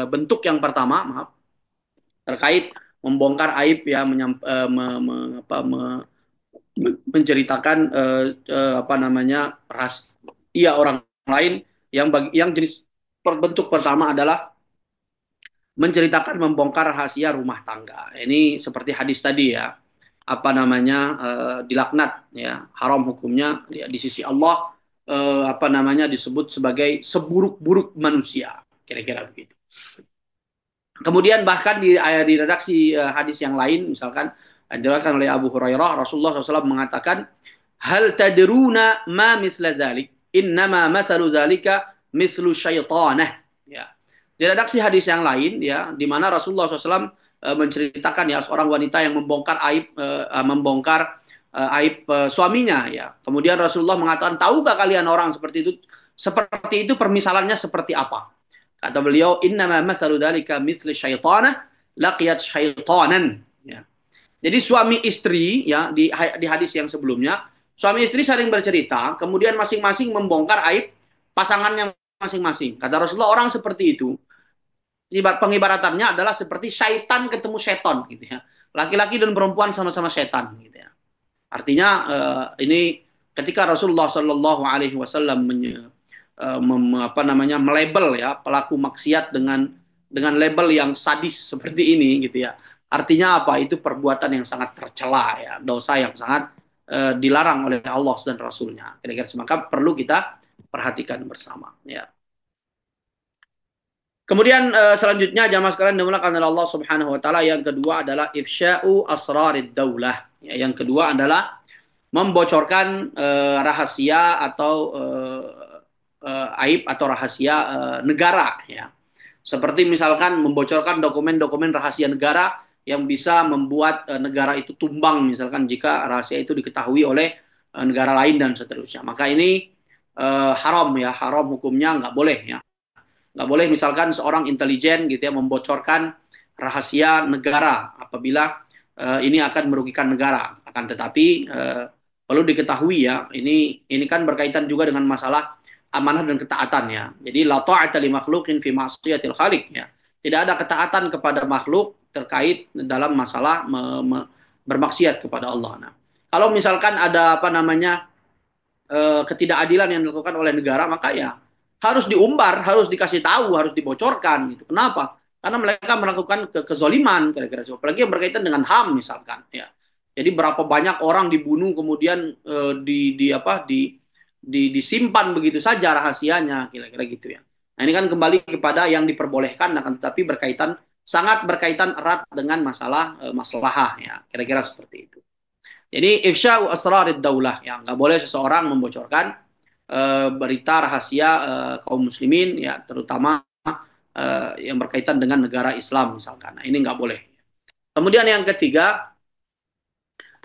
bentuk yang pertama, maaf, terkait membongkar aib ya menceritakan apa namanya rahasia orang lain yang jenis bentuk pertama adalah menceritakan membongkar rahasia rumah tangga. Ini seperti hadis tadi ya, apa namanya dilaknat ya, haram hukumnya ya, di sisi Allah apa namanya disebut sebagai seburuk-buruk manusia, kira-kira begitu. Kemudian bahkan di redaksi hadis yang lain, misalkan dijelaskan oleh Abu Hurairah, Rasulullah SAW mengatakan, hal tadruna ma misla dzalik, innama masalu dzalika mislu syaitanah. Ya. Di redaksi hadis yang lain, ya, di mana Rasulullah SAW menceritakan ya seorang wanita yang membongkar aib suaminya, ya. Kemudian Rasulullah mengatakan, tahukah kalian orang seperti itu? Seperti itu permisalannya seperti apa? Kata beliau, innama masalu dzalika mithli syaitanah laqiyat syaitanan. Ya. Jadi suami istri ya di hadis yang sebelumnya Suami istri saling bercerita, kemudian masing-masing membongkar aib pasangannya masing-masing. Kata Rasulullah, orang seperti itu, pengibaratannya adalah seperti syaitan ketemu seton gitu ya. Laki-laki dan perempuan sama-sama setan gitu ya. Artinya ini ketika Rasulullah Shallallahu Alaihi Wasallam apa namanya melabel ya pelaku maksiat dengan label yang sadis seperti ini gitu ya. Artinya apa? Itu perbuatan yang sangat tercela ya, dosa yang sangat dilarang oleh Allah dan Rasulnya. Kira-kira maka perlu kita perhatikan bersama. Ya. Kemudian selanjutnya jamaah sekalian dimulakan oleh Allah Subhanahu wa taala, yang kedua adalah ifsya'u asrarid daulah. Ya, yang kedua adalah membocorkan rahasia atau aib atau rahasia negara ya. Seperti misalkan membocorkan dokumen-dokumen rahasia negara yang bisa membuat negara itu tumbang misalkan jika rahasia itu diketahui oleh negara lain dan seterusnya. Maka ini haram ya, haram hukumnya nggak boleh ya. Nggak boleh misalkan seorang intelijen gitu ya membocorkan rahasia negara apabila ini akan merugikan negara. Akan tetapi perlu diketahui ya, ini kan berkaitan juga dengan masalah amanah dan ketaatan ya. Jadi la ta'ata li makhluqin fi ma'siyatil khaliq ya. Tidak ada ketaatan kepada makhluk terkait dalam masalah bermaksiat kepada Allah. Nah, kalau misalkan ada apa namanya ketidakadilan yang dilakukan oleh negara, maka ya harus diumbar, harus dikasih tahu, harus dibocorkan gitu. Kenapa? Karena mereka melakukan kezoliman kira-kira, apalagi yang berkaitan dengan HAM misalkan ya. Jadi berapa banyak orang dibunuh kemudian di apa disimpan begitu saja rahasianya kira-kira gitu ya. Nah, ini kan kembali kepada yang diperbolehkan akan tetapi sangat berkaitan erat dengan masalah maslahah ya, kira-kira seperti itu. Jadi ifsya'u asrarid daulah ya, nggak boleh seseorang membocorkan berita rahasia kaum muslimin ya, terutama yang berkaitan dengan negara Islam misalkan. Nah, ini nggak boleh. Kemudian yang ketiga,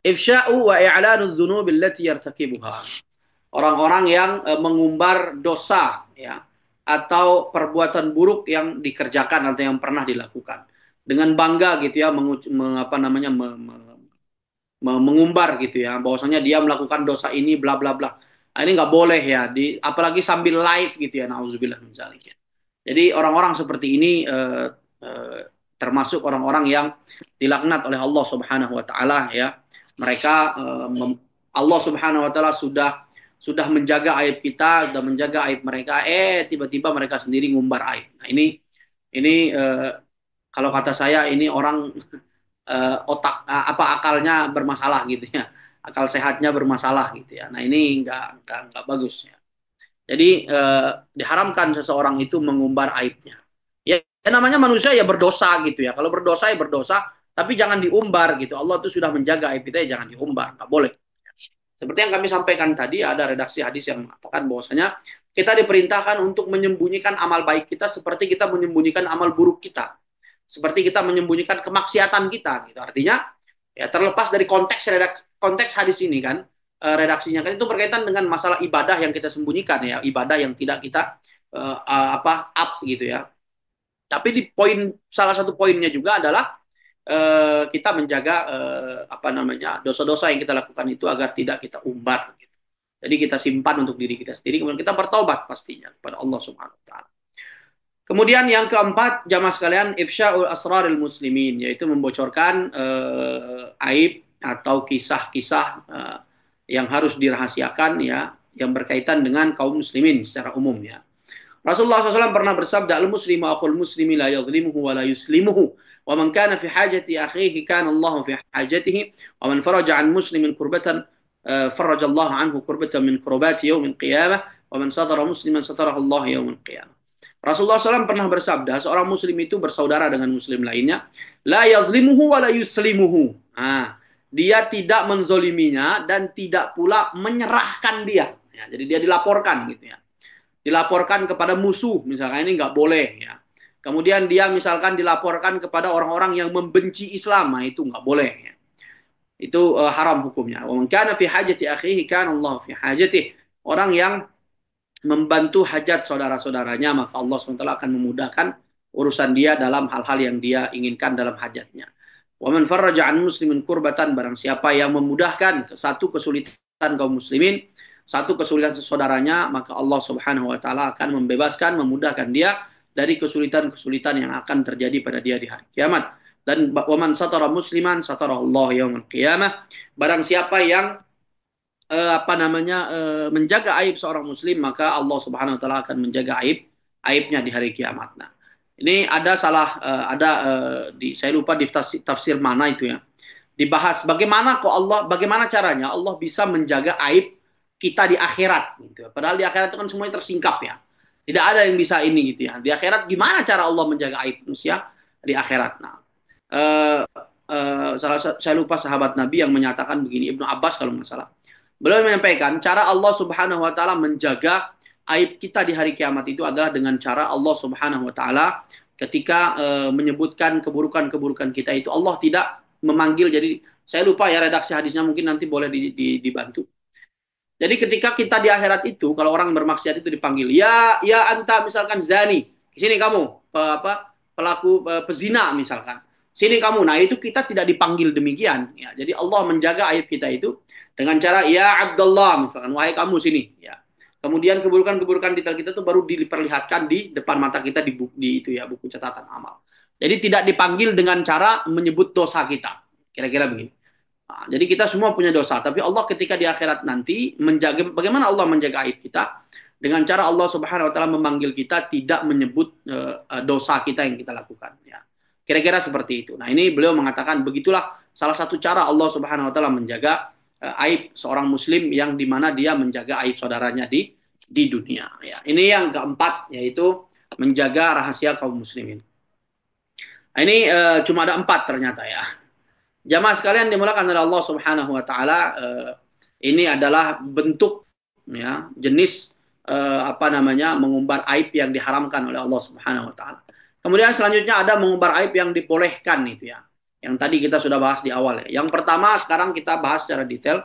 ifsya'u wa i'lanu dzunubi allati yartakibuha. Orang-orang yang mengumbar dosa ya atau perbuatan buruk yang dikerjakan atau yang pernah dilakukan dengan bangga gitu ya apa namanya mengumbar gitu ya bahwasanya dia melakukan dosa ini bla bla bla. Nah, ini nggak boleh ya apalagi sambil live gitu ya, nauzubillah min dzalik ya. Jadi orang-orang seperti ini termasuk orang-orang yang dilaknat oleh Allah Subhanahu wa taala ya. Mereka Allah Subhanahu wa taala sudah menjaga aib kita, sudah menjaga aib mereka, tiba-tiba mereka sendiri ngumbar aib. Nah, ini kalau kata saya ini orang otak apa akalnya bermasalah gitu ya, akal sehatnya bermasalah gitu ya. Nah ini nggak bagus ya. Jadi diharamkan seseorang itu mengumbar aibnya. Ya, ya namanya manusia ya berdosa gitu ya. Kalau berdosa ya berdosa, tapi jangan diumbar gitu. Allah itu sudah menjaga aib kita ya jangan diumbar, nggak boleh. Seperti yang kami sampaikan tadi ada redaksi hadis yang mengatakan bahwasanya kita diperintahkan untuk menyembunyikan amal baik kita seperti kita menyembunyikan amal buruk kita, seperti kita menyembunyikan kemaksiatan kita gitu. Artinya ya terlepas dari konteks hadis ini kan redaksinya kan itu berkaitan dengan masalah ibadah yang kita sembunyikan ya, ibadah yang tidak kita apa up gitu ya. Tapi di salah satu poinnya juga adalah kita menjaga apa namanya dosa-dosa yang kita lakukan itu agar tidak kita umbar gitu. Jadi kita simpan untuk diri kita sendiri, kemudian kita bertobat pastinya kepada Allah Subhanahu wa taala. Kemudian yang keempat, jamaah sekalian, ifsya'ul asraril muslimin, yaitu membocorkan aib atau kisah-kisah yang harus dirahasiakan ya, yang berkaitan dengan kaum muslimin secara umum ya. Rasulullah SAW pernah bersabda, al-muslimu akhul muslimi la yadhlimuhu wa la yuslimuhu. Wa man kana fi hajati akhihi kana Allah fi hajatihi. Wa man faraja an muslimin kurbatan faraja Allah anhu kurbatan min kurbati yaumil qiyamah. Wa man satara musliman satarahu Allah yaumil qiyamah. Rasulullah SAW pernah bersabda, seorang muslim itu bersaudara dengan muslim lainnya, la yazlimuhu wa la yuslimuhu. Nah, dia tidak menzoliminya dan tidak pula menyerahkan dia. Ya, jadi dia dilaporkan gitu ya. Dilaporkan kepada musuh, misalkan ini nggak boleh ya. Kemudian dia misalkan dilaporkan kepada orang-orang yang membenci Islam, nah itu nggak boleh ya. Itu haram hukumnya. Wa man kana fi hajati akhihi kana Allah fi hajatihi. Orang yang membantu hajat saudara-saudaranya, maka Allah SWT akan memudahkan urusan dia dalam hal-hal yang dia inginkan dalam hajatnya. Wa man farraja an muslimin kurbatan, barang siapa yang memudahkan satu kesulitan kaum muslimin, satu kesulitan saudaranya, maka Allah Subhanahu wa taala akan membebaskan, memudahkan dia dari kesulitan-kesulitan yang akan terjadi pada dia di hari kiamat. Dan waman satara musliman satara Allah yaumil qiyamah. Barang siapa yang menjaga aib seorang muslim, maka Allah Subhanahu wa taala akan menjaga aibnya di hari kiamat. Nah, ini ada salah ada di saya lupa di tafsir mana itu ya. Dibahas bagaimana kok Allah, bagaimana caranya Allah bisa menjaga aib kita di akhirat gitu. Padahal di akhirat itu kan semuanya tersingkap ya. Tidak ada yang bisa ini gitu ya. Di akhirat gimana cara Allah menjaga aib manusia di akhirat. Nah, eh, saya lupa sahabat Nabi yang menyatakan begini, Ibnu Abbas kalau nggak salah. Beliau menyampaikan cara Allah Subhanahu wa taala menjaga aib kita di hari kiamat itu adalah dengan cara Allah Subhanahu wa taala ketika menyebutkan keburukan-keburukan kita itu Allah tidak memanggil. Jadi saya lupa ya redaksi hadisnya, mungkin nanti boleh dibantu. Jadi ketika kita di akhirat itu, kalau orang bermaksiat itu dipanggil, ya anta misalkan zani, sini kamu pelaku pezina misalkan, sini kamu. Nah itu kita tidak dipanggil demikian. Ya, jadi Allah menjaga aib kita itu dengan cara ya Abdullah misalkan, wahai kamu sini. Ya. Kemudian keburukan-keburukan detail kita itu baru diperlihatkan di depan mata kita di itu ya buku catatan amal. Jadi tidak dipanggil dengan cara menyebut dosa kita. Kira-kira begini. Nah, jadi kita semua punya dosa, tapi Allah ketika di akhirat nanti menjaga, bagaimana Allah menjaga aib kita dengan cara Allah Subhanahu wa taala memanggil kita tidak menyebut dosa kita yang kita lakukan ya. Kira-kira seperti itu. Nah, ini beliau mengatakan begitulah salah satu cara Allah Subhanahu wa taala menjaga aib seorang muslim yang dimana dia menjaga aib saudaranya di dunia ya. Ini yang keempat yaitu menjaga rahasia kaum muslimin. Nah, ini cuma ada empat ternyata ya. Jamaah sekalian dimulakan oleh Allah Subhanahu wa taala, ini adalah bentuk ya, jenis mengumbar aib yang diharamkan oleh Allah Subhanahu wa taala. Kemudian selanjutnya ada mengumbar aib yang dibolehkan itu ya. Yang tadi kita sudah bahas di awal ya. Yang pertama sekarang kita bahas secara detail.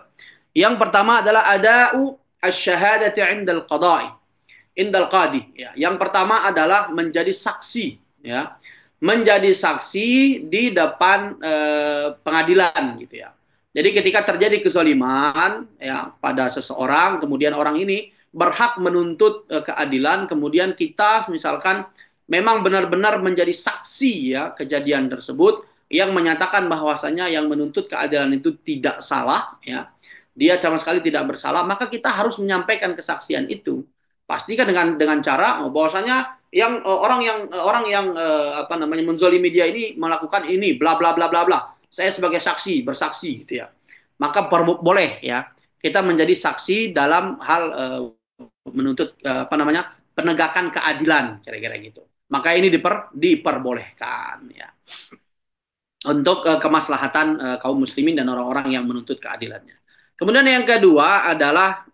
Yang pertama adalah ada'u asy-syahadati 'indal qada'i, indal qadi ya. Yang pertama adalah menjadi saksi ya, menjadi saksi di depan pengadilan gitu ya. Jadi ketika terjadi kezaliman ya pada seseorang, kemudian orang ini berhak menuntut keadilan, kemudian kita misalkan memang benar-benar menjadi saksi ya kejadian tersebut yang menyatakan bahwasanya yang menuntut keadilan itu tidak salah ya. Dia sama sekali tidak bersalah, maka kita harus menyampaikan kesaksian itu. Pastikan dengan cara bahwasanya yang orang yang menzolimi dia ini melakukan ini bla bla bla bla bla. Saya sebagai saksi bersaksi gitu ya. Maka boleh ya kita menjadi saksi dalam hal menuntut penegakan keadilan kira-kira gitu. Maka ini diperbolehkan ya untuk kemaslahatan kaum muslimin dan orang-orang yang menuntut keadilannya. Kemudian yang kedua adalah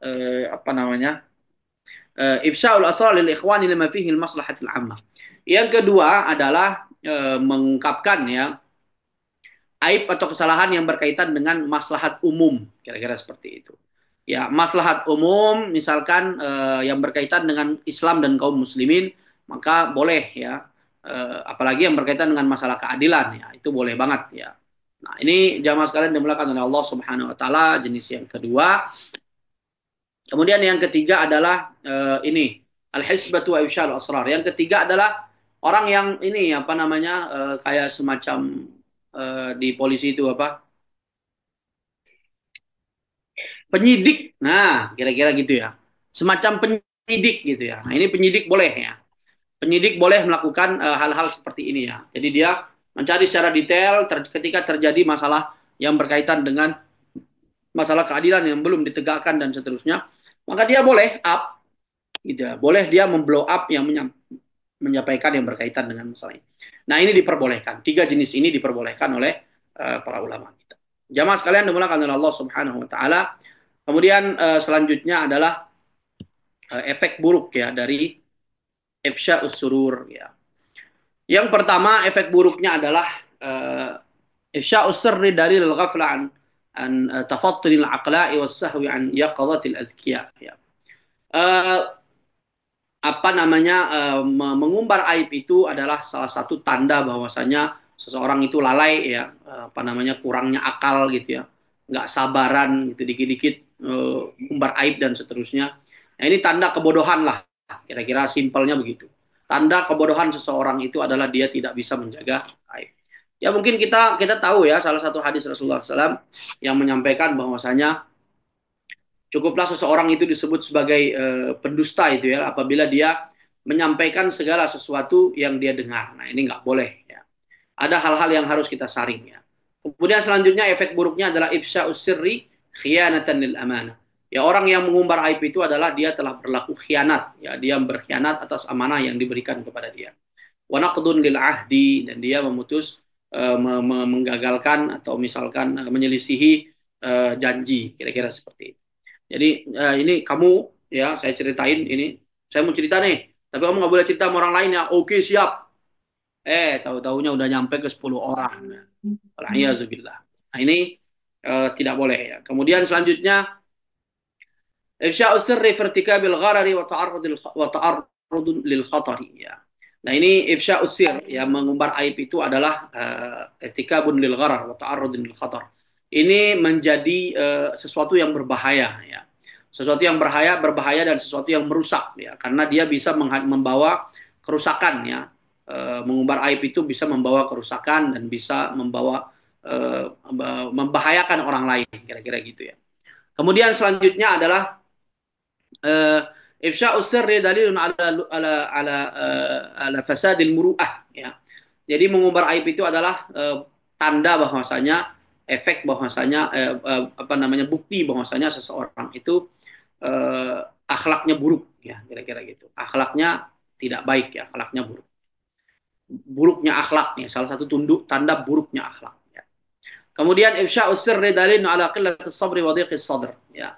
ifsa'ul asrar lil ikhwani lima fihi maslahatil ammah. Yang kedua adalah mengungkapkan ya aib atau kesalahan yang berkaitan dengan maslahat umum, kira-kira seperti itu. Ya, maslahat umum misalkan yang berkaitan dengan Islam dan kaum muslimin, maka boleh ya. Apalagi yang berkaitan dengan masalah keadilan ya, itu boleh banget ya. Nah, ini jamaah sekalian dimuliakan oleh Allah Subhanahu wa taala, jenis yang kedua. Kemudian yang ketiga adalah ini al-hisbatu wa ifsyal asrar. Yang ketiga adalah orang yang ini kayak semacam di polisi itu penyidik. Nah, kira-kira gitu ya. Semacam penyidik gitu ya. Nah, ini penyidik boleh ya. Penyidik boleh melakukan hal-hal seperti ini ya. Jadi dia mencari secara detail ketika terjadi masalah yang berkaitan dengan masalah keadilan yang belum ditegakkan dan seterusnya, maka dia boleh up gitu ya. Boleh dia memblow up yang menyampaikan yang berkaitan dengan masalah ini. Nah, ini diperbolehkan. Tiga jenis ini diperbolehkan oleh para ulama kita. Jamaah sekalian dimuliakan oleh Allah Subhanahu wa taala. Kemudian selanjutnya adalah efek buruk ya dari ifsya usurur ya. Yang pertama efek buruknya adalah ifsya usri dari al-ghafla an tafattul al-aqla'i was-sahwi an yaqadhatil adhkiya ya. Mengumbar aib itu adalah salah satu tanda bahwasanya seseorang itu lalai ya, kurangnya akal gitu ya, nggak sabaran gitu, dikit-dikit umbar aib dan seterusnya. Nah, ini tanda kebodohan lah, kira-kira simpelnya begitu. Tanda kebodohan seseorang itu adalah dia tidak bisa menjaga aib. Ya mungkin kita kita tahu ya salah satu hadis Rasulullah SAW yang menyampaikan bahwasanya cukuplah seseorang itu disebut sebagai pendusta itu ya apabila dia menyampaikan segala sesuatu yang dia dengar. Nah ini nggak boleh ya. Ada hal-hal yang harus kita saring ya. Kemudian selanjutnya efek buruknya adalah ifsya'us sirri khiyanatan lil amanah. Ya orang yang mengumbar aib itu adalah dia telah berlaku khianat ya, dia berkhianat atas amanah yang diberikan kepada dia. Wa naqdun lil ahdi dan dia memutus menggagalkan atau misalkan menyelisihi janji kira-kira seperti itu. Jadi ini kamu ya saya ceritain ini saya mau cerita nih tapi kamu nggak boleh cerita sama orang lain ya. Oke siap. Tahu-taunya udah nyampe ke 10 orang. Alhamdulillah. Nah, ini tidak boleh ya. Kemudian selanjutnya ifsya'u sirri firtikabil gharari wa ta'arrud lil khatari ya. Nah, ini ifsya'u sir ya mengumbar aib itu adalah irtikabun lil gharar wa ta'arrud lil khatar. Ini menjadi sesuatu yang berbahaya ya. Sesuatu yang berbahaya dan sesuatu yang merusak ya karena dia bisa membawa kerusakan ya. Mengumbar aib itu bisa membawa kerusakan dan bisa membawa membahayakan orang lain kira-kira gitu ya. Kemudian selanjutnya adalah ifsya'us sirri dalilun ala fasadil muru'ah ya. Jadi mengumbar aib itu adalah tanda bahwasanya efek bahwasanya apa namanya bukti bahwasanya seseorang itu akhlaknya buruk ya kira-kira gitu. Akhlaknya tidak baik ya, akhlaknya buruk. Buruknya akhlaknya salah satu tunduk tanda buruknya akhlak ya. Kemudian ifsya'us sirri dalilun ala qillatis sabri wa dhiqis sadr ya.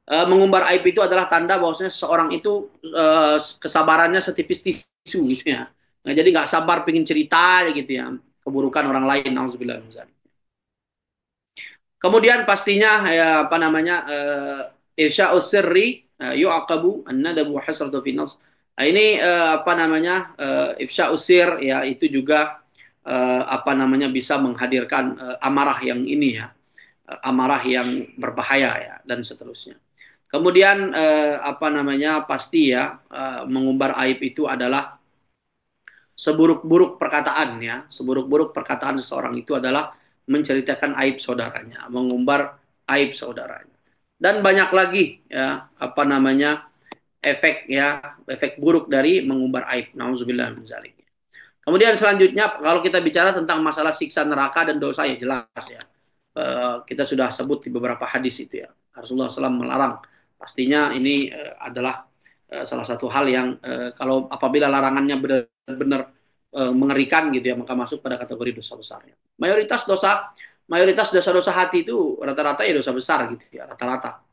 Mengumbar aib itu adalah tanda bahwasanya seorang itu kesabarannya setipis tisu gitu ya. Nah, jadi nggak sabar pengen cerita gitu ya keburukan orang lain. Nauzubillah. Kemudian pastinya ya apa namanya ifsya'us sirri yu'aqabu an-nadabu wa hasratu fi nafs. Nah, ini apa namanya ifsya'us sir ya itu juga apa namanya bisa menghadirkan amarah yang ini ya, amarah yang berbahaya ya dan seterusnya. Kemudian apa namanya pasti ya mengumbar aib itu adalah seburuk-buruk perkataan ya, seburuk-buruk perkataan seseorang itu adalah menceritakan aib saudaranya, mengumbar aib saudaranya. Dan banyak lagi ya apa namanya efek ya, efek buruk dari mengumbar aib. Nauzubillah min dzalik. Kemudian selanjutnya kalau kita bicara tentang masalah siksa neraka dan dosa ya jelas ya. Kita sudah sebut di beberapa hadis itu ya. Rasulullah SAW melarang. Pastinya ini adalah salah satu hal yang kalau apabila larangannya benar-benar mengerikan gitu ya maka masuk pada kategori dosa besar ya. Mayoritas dosa-dosa hati itu rata-rata ya dosa besar gitu ya rata-rata.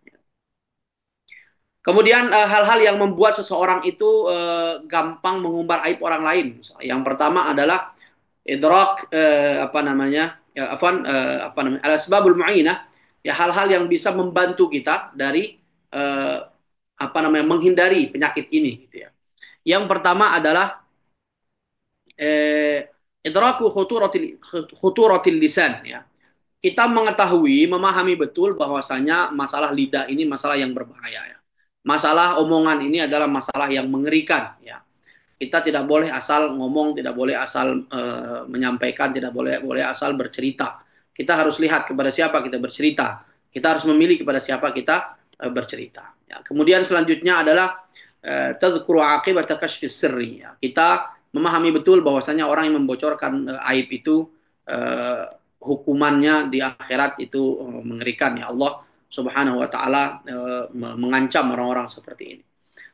Kemudian hal-hal yang membuat seseorang itu gampang mengumbar aib orang lain. Yang pertama adalah idrak apa namanya ya, apa namanya al asbabul mu'inah ya hal-hal yang bisa membantu kita dari apa namanya menghindari penyakit ini gitu ya. Yang pertama adalah idraku khuturatil lisan ya. Kita mengetahui, memahami betul bahwasanya masalah lidah ini masalah yang berbahaya ya. Masalah omongan ini adalah masalah yang mengerikan ya. Kita tidak boleh asal ngomong, tidak boleh asal menyampaikan, tidak boleh asal bercerita. Kita harus lihat kepada siapa kita bercerita. Kita harus memilih kepada siapa kita bercerita. Ya. Kemudian selanjutnya adalah tadhkuru aqibata kashfis sirri. Ya. Kita memahami betul bahwasanya orang yang membocorkan aib itu hukumannya di akhirat itu mengerikan ya. Allah Subhanahu wa taala mengancam orang-orang seperti ini.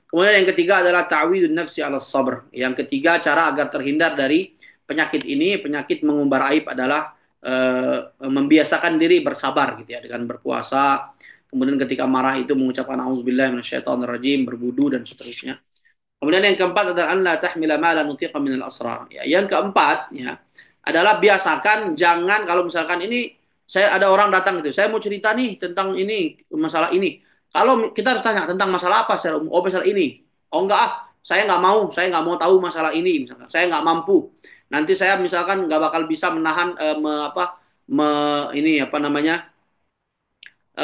Kemudian yang ketiga adalah ta'widun nafsi 'ala sabr. Yang ketiga cara agar terhindar dari penyakit ini, penyakit mengumbar aib adalah membiasakan diri bersabar gitu ya dengan berpuasa. Kemudian ketika marah itu mengucapkan auzubillahi minasyaitonirrajim, berwudu dan seterusnya. Kemudian yang keempat adalah an la tahmila ma la nutiqa minal asrar. Ya, yang keempat ya adalah biasakan jangan kalau misalkan ini saya ada orang datang gitu, saya mau cerita nih tentang ini masalah ini. Kalau kita harus tanya tentang masalah apa secara umum, oh masalah ini. Oh enggak ah, saya nggak mau tahu masalah ini misalkan. Saya nggak mampu. Nanti saya misalkan nggak bakal bisa menahan ini apa namanya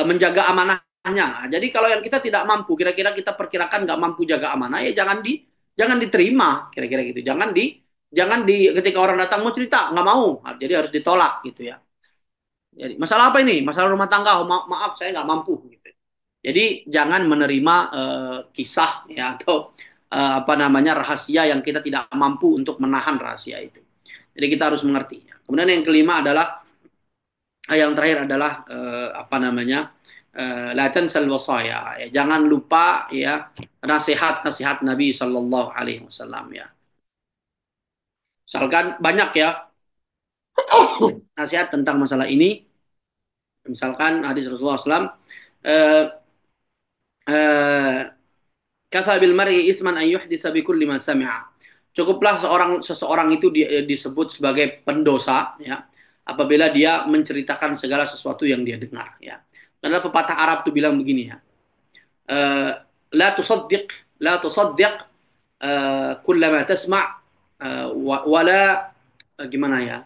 menjaga amanahnya. Nah, jadi kalau yang kita tidak mampu, kira-kira kita perkirakan nggak mampu jaga amanah, ya jangan diterima, kira-kira gitu. Jangan di ketika orang datang mau cerita nggak mau, nah, jadi harus ditolak gitu ya. Jadi masalah apa ini? Masalah rumah tangga. Oh, maaf saya nggak mampu. Gitu. Jadi jangan menerima kisah ya atau apa namanya rahasia yang kita tidak mampu untuk menahan rahasia itu. Jadi kita harus mengerti. Kemudian yang kelima adalah yang terakhir adalah apa namanya la tansal wasaya. Ya, jangan lupa ya nasihat-nasihat Nabi Shallallahu Alaihi Wasallam ya. Misalkan banyak ya nasihat tentang masalah ini. Misalkan hadis Rasulullah SAW, eh, eh, kafa bil mar'i itsman an yuhdisa bi kulli ma sami'a. Cukuplah seseorang itu disebut sebagai pendosa ya apabila dia menceritakan segala sesuatu yang dia dengar ya. Karena pepatah Arab itu bilang begini ya. Eh, la tusaddiq la tusaddiq kullama tasma' wala gimana ya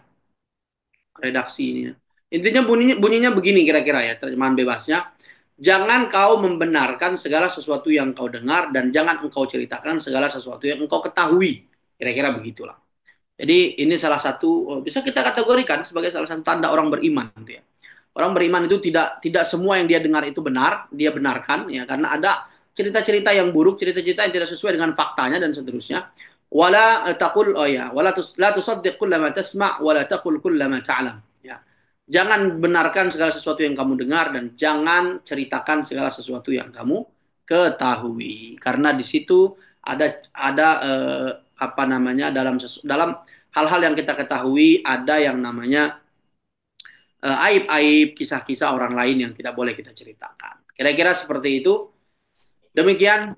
redaksi ini ya. Intinya bunyinya begini kira-kira ya terjemahan bebasnya. Jangan kau membenarkan segala sesuatu yang kau dengar dan jangan engkau ceritakan segala sesuatu yang engkau ketahui. Kira-kira begitulah. Jadi ini salah satu bisa kita kategorikan sebagai salah satu tanda orang beriman gitu ya. Orang beriman itu tidak tidak semua yang dia dengar itu benar, dia benarkan ya karena ada cerita-cerita yang buruk, cerita-cerita yang tidak sesuai dengan faktanya dan seterusnya. Wala taqul oh ya, la tusaddiq kullama tasma' wala taqul kullama ta'lam. Ya. Jangan benarkan segala sesuatu yang kamu dengar dan jangan ceritakan segala sesuatu yang kamu ketahui karena di situ ada apa namanya dalam hal-hal yang kita ketahui ada yang namanya aib-aib, kisah-kisah orang lain yang tidak boleh kita ceritakan. Kira-kira seperti itu. Demikian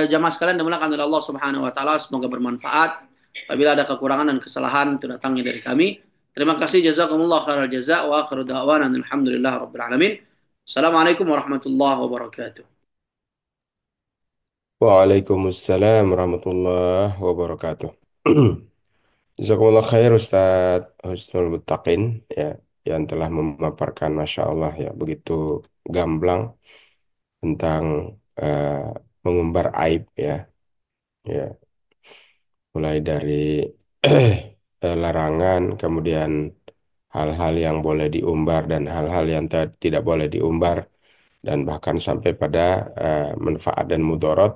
jamaah sekalian dimulakan oleh Allah Subhanahu wa taala, semoga bermanfaat. Apabila ada kekurangan dan kesalahan itu datangnya dari kami. Terima kasih jazakumullah khairal jaza wa akhiru da'wana alhamdulillah rabbil alamin. Assalamualaikum warahmatullahi wabarakatuh. Waalaikumsalam warahmatullahi wabarakatuh. Jazakumullah khair Ustadz Husnul Muttaqin ya yang telah memaparkan Masya Allah ya begitu gamblang tentang eh, mengumbar aib ya ya mulai dari larangan kemudian hal-hal yang boleh diumbar dan hal-hal yang tidak boleh diumbar dan bahkan sampai pada manfaat dan mudarat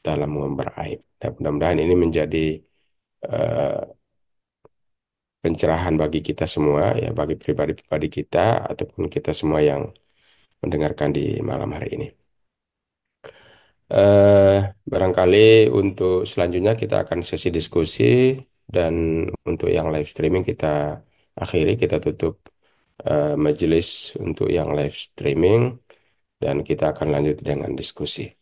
dalam mengumbar aib. Dan mudah-mudahan ini menjadi eh, pencerahan bagi kita semua ya bagi pribadi-pribadi kita ataupun kita semua yang mendengarkan di malam hari ini. eh Barangkali untuk selanjutnya kita akan sesi diskusi dan untuk yang live streaming kita akhiri, kita tutup majelis untuk yang live streaming dan kita akan lanjut dengan diskusi.